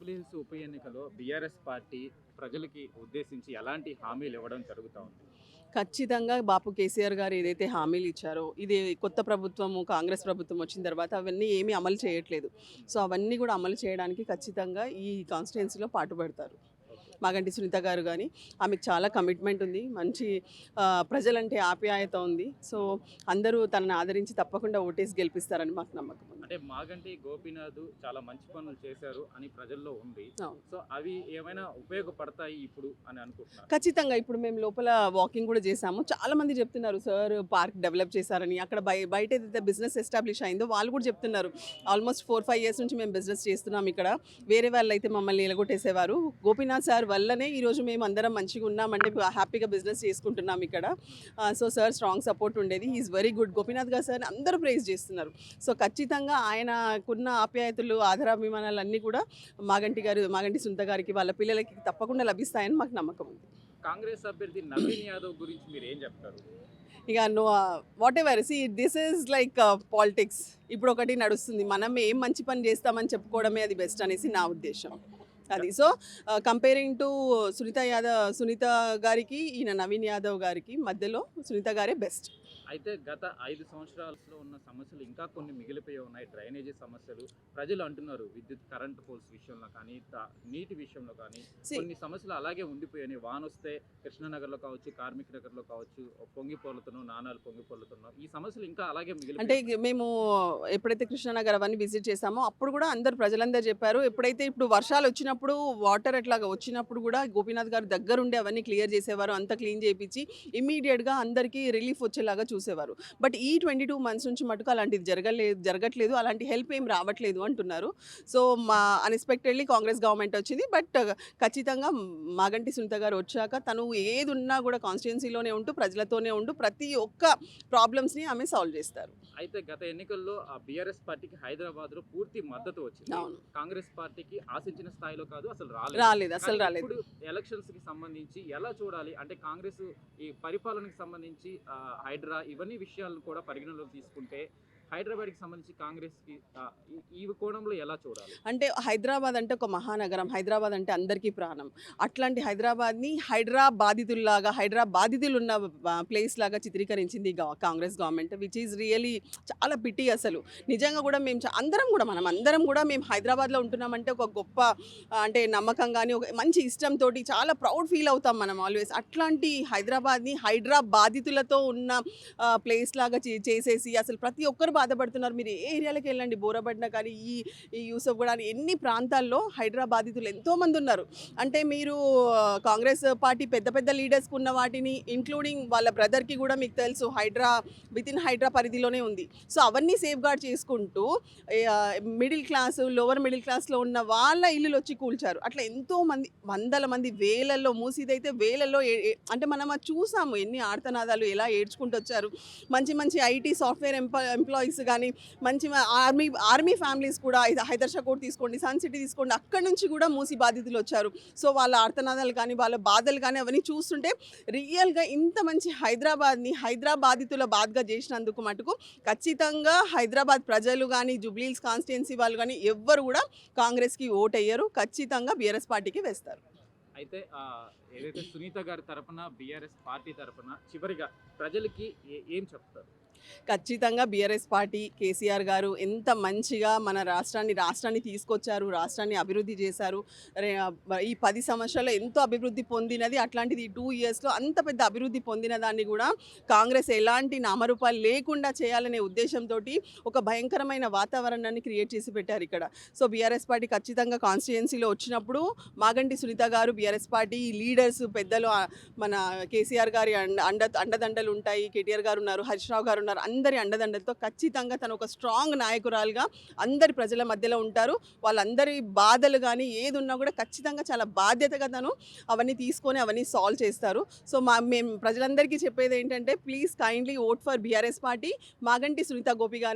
జూబ్లీహిల్స్ ఉప ఎన్నికలో BRS party ప్రజలకి ఉద్దేశించి ఎలాంటి హామీలు ఇవ్వడం జరుగుతా ఉంది? ఖచ్చితంగా బాపు కేసీఆర్ గారు ఏదైతే హామీలు ఇచ్చారో, ఇది కొత్త ప్రభుత్వము కాంగ్రెస్ ప్రభుత్వం వచ్చిన తర్వాత అవన్నీ ఏమీ అమలు చేయట్లేదు. సో అవన్నీ కూడా అమలు చేయడానికి ఖచ్చితంగా ఈ కాన్స్టిట్యుయెన్సీలో పాటుపడతారు. మాగంటి సునీత గారు కానీ ఆమెకు చాలా కమిట్మెంట్ ఉంది, మంచి ప్రజలంటే ఆప్యాయత ఉంది. సో అందరూ తనని ఆదరించి తప్పకుండా ఓటేసి గెలిపిస్తారని మాకు నమ్మకం ఉంది. అంటే మాగంటి గోపీనాథ్ చాలా మంచి పనులు చేశారు అని ప్రజల్లో ఉంది. సో అవి ఏమైనా ఉపయోగపడతాయి ఇప్పుడు అని అనుకుంటున్నారు? ఖచ్చితంగా ఇప్పుడు మేము లోపల వాకింగ్ కూడా చేసాము. చాలా మంది చెప్తున్నారు సార్ పార్క్ డెవలప్ చేశారని. అక్కడ బయట ఏదైతే బిజినెస్ ఎస్టాబ్లిష్ అయిందో వాళ్ళు కూడా చెప్తున్నారు. ఆల్మోస్ట్ 4-5 years నుంచి మేము బిజినెస్ చేస్తున్నాం ఇక్కడ. వేరే వాళ్ళు అయితే మమ్మల్ని ఎలగొట్టేసేవారు. గోపీనాథ్ సార్ వల్లనే ఈరోజు మేము అందరం మంచిగా ఉన్నామంటే హ్యాపీగా బిజినెస్ చేసుకుంటున్నాం ఇక్కడ. సో సార్ స్ట్రాంగ్ సపోర్ట్ ఉండేది. Is very good. గోపీనాథ్ గారు సార్ అందరూ ప్రైజ్ చేస్తున్నారు. సో ఖచ్చితంగా ఆయనకున్న ఆప్యాయతలు ఆధారాభిమానాలు అన్నీ కూడా మాగంటి సునీత గారికి వాళ్ళ పిల్లలకి తప్పకుండా లభిస్తాయని మాకు నమ్మకం ఉంది. కాంగ్రెస్ అభ్యర్థి నవీన్ యాదవ్ గురించి మీరు ఏం చెప్తారు? ఇక know what ever this is like politics. ఇప్పుడు ఒకటి నడుస్తుంది, మనం ఏం మంచి పని చేస్తామని చెప్పుకోవడమే అది బెస్ట్ అనేసి నా ఉద్దేశం. అది సో కంపేరింగ్ టు సునీత గారికి ఈయన నవీన్ యాదవ్ గారికి మధ్యలో సునీత గారే బెస్ట్. అయితే గత 5 సంవత్సరాలలో ఉన్న సమస్యలు ఇంకా కొన్ని మిగిలిపోయి ఉన్నాయి. డ్రైనేజీ సమస్యలు ప్రజలు అంటున్నారు. విద్యుత్ కరెంట్ పోల్స్ విషయంలో కానీ నీటి విషయంలో కానీ కొన్ని సమస్యలు అలాగే ఉండిపోయాయి. వాన వస్తే కృష్ణానగర్లో కావచ్చు, కార్మిక్ నగర్లో కావచ్చు, పొంగిపోలుతున్నాం, నాణాలు పొంగిపోలుతున్నాం. ఈ సమస్యలు ఇంకా అలాగే మిగిలి అంటే మేము ఎప్పుడైతే కృష్ణానగర్ అవన్నీ విజిట్ చేసామో అప్పుడు కూడా ప్రజలందరూ చెప్పారు. ఎప్పుడైతే ఇప్పుడు వర్షాలు వచ్చినప్పుడు వాటర్ అట్లాగా వచ్చినప్పుడు కూడా గోపీనాథ్ గారు దగ్గరుండి అవన్నీ క్లియర్ చేసేవారు. అంతా క్లీన్ చేయించి ఇమీడియట్గా అందరికీ రిలీఫ్ వచ్చేలాగా చూసేవారు. బట్ ఈ 22 months నుంచి మటుకు అలాంటిది జరగట్లేదు. అలాంటి హెల్ప్ ఏం రావట్లేదు అంటున్నారు. సో అన్ఎక్స్పెక్టెడ్లీ కాంగ్రెస్ గవర్నమెంట్ వచ్చింది. బట్ ఖచ్చితంగా మాగంటి సునీత గారు వచ్చాక తను ఏది ఉన్నా కూడా కాన్స్టిట్యుయెన్సీలోనే ఉంటూ ప్రజలతోనే ఉంటూ ప్రతి ఒక్క ప్రాబ్లమ్స్ని ఆమె సాల్వ్ చేస్తారు. అయితే గత ఎన్నికల్లో బీఆర్ఎస్ పార్టీకి హైదరాబాద్లో పూర్తి మద్దతు వచ్చింది. కాంగ్రెస్ పార్టీకి ఆశించిన స్థాయిలో కాదు, అసలు రాలేదు. ఇప్పుడు ఎలక్షన్స్ కి సంబంధించి ఎలా చూడాలి అంటే కాంగ్రెస్ ఈ పరిపాలనకి సంబంధించి హైడ్రా ఇవన్నీ విషయాలను కూడా పరిగణలోకి తీసుకుంటే హైదరాబాద్కి సంబంధించి కాంగ్రెస్కి ఈ కోణంలో ఎలా చూడాలి? అంటే హైదరాబాద్ అంటే ఒక మహానగరం. హైదరాబాద్ అంటే అందరికీ ప్రాణం. అట్లాంటి హైదరాబాద్ని హైదరా బాధితులు ఉన్న ప్లేస్ లాగా చిత్రీకరించింది Congress government, which is really చాలా పిటి. అసలు నిజంగా కూడా మనం అందరం కూడా మేము హైదరాబాద్లో ఉంటున్నామంటే ఒక గొప్ప అంటే నమ్మకం కానీ ఒక మంచి ఇష్టంతో చాలా ప్రౌడ్ ఫీల్ అవుతాం మనం ఆల్వేస్. అట్లాంటి హైదరాబాద్ని హైడ్రా బాధితులతో ఉన్న ప్లేస్ లాగా చేసేసి అసలు ప్రతి ఒక్కరు బాధపడుతున్నారు. మీరు ఏ ఏరియాలకు వెళ్ళండి, బోరబడిన కానీ ఈ యూసఫ్ కూడా అని ప్రాంతాల్లో హైదరాబాదితులు ఎంతోమంది ఉన్నారు. అంటే మీరు కాంగ్రెస్ పార్టీ పెద్ద లీడర్స్కి ఉన్న వాటిని ఇంక్లూడింగ్ వాళ్ళ బ్రదర్కి కూడా మీకు తెలుసు వితిన్ హైడ్రా పరిధిలోనే ఉంది. సో అవన్నీ సేఫ్ గార్డ్ చేసుకుంటూ మిడిల్ క్లాస్ లోవర్ మిడిల్ క్లాస్లో ఉన్న వాళ్ళ ఇల్లులు వచ్చి కూల్చారు. అట్లా ఎంతోమంది వందల మంది వేలల్లో మూసిదైతే వేలల్లో అంటే మనం అది చూసాము ఎన్ని ఆర్తనాదాలు ఎలా ఏడ్చుకుంటూ వచ్చారు. మంచి ఐటీ సాఫ్ట్వేర్ ఎంప్లాయీస్ కానీ మంచి ఆర్మీ ఫ్యామిలీస్ కూడా హైదర్ కోట్ తీసుకోండి, సన్ సిటీ తీసుకోండి, అక్కడి నుంచి కూడా మూసి బాధితులు వచ్చారు. సో వాళ్ళ ఆర్తనాదాలు కానీ వాళ్ళ బాధలు కానీ అవన్నీ చూస్తుంటే రియల్గా ఇంత మంచి హైదరాబాద్ని హైదరాబాదితుల బాధగా చేసినందుకు మటుకు ఖచ్చితంగా హైదరాబాద్ ప్రజలు కానీ జూబ్లీహిల్స్ కాన్స్టిట్యుయెన్సీ వాళ్ళు కానీ ఎవ్వరు కూడా కాంగ్రెస్కి ఓట్ అయ్యారు. ఖచ్చితంగా బీఆర్ఎస్ పార్టీకి వేస్తారు. అయితే ఏదైతే సునీత గారి తరఫున బీఆర్ఎస్ పార్టీ తరఫున చివరిగా ప్రజలకి ఏం చెప్తారు? ఖచ్చితంగా బీఆర్ఎస్ పార్టీ కేసీఆర్ గారు ఎంత మంచిగా మన రాష్ట్రాన్ని తీసుకొచ్చారు, రాష్ట్రాన్ని అభివృద్ధి చేశారు. ఈ 10 సంవత్సరాల్లో ఎంతో అభివృద్ధి పొందినది, అట్లాంటిది 2 yearsలో అంత పెద్ద అభివృద్ధి పొందిన దాన్ని కూడా కాంగ్రెస్ ఎలాంటి నామరూపాలు లేకుండా చేయాలనే ఉద్దేశంతో ఒక భయంకరమైన వాతావరణాన్ని క్రియేట్ చేసి పెట్టారు ఇక్కడ. సో బీఆర్ఎస్ పార్టీ ఖచ్చితంగా కాన్స్టిట్యుయెన్సీలో వచ్చినప్పుడు మాగంటి సునీత గారు బీఆర్ఎస్ పార్టీ లీడర్స్ పెద్దలు మన కేసీఆర్ గారి అండదండలు ఉంటాయి. కేటీఆర్ గారు ఉన్నారు, హరీష్ రావు గారు ఉన్నారు. అందరి అండదండలతో ఖచ్చితంగా తను ఒక స్ట్రాంగ్ నాయకురాలుగా అందరి ప్రజల మధ్యలో ఉంటారు. వాళ్ళందరి బాధలు కానీ ఏది ఉన్నా కూడా ఖచ్చితంగా చాలా బాధ్యతగా తను అవన్నీ తీసుకొని అవన్నీ సాల్వ్ చేస్తారు. సో మేము ప్రజలందరికీ చెప్పేది ఏంటంటే please kindly vote for BRS party, Maganti Sunitha Gopi గారిని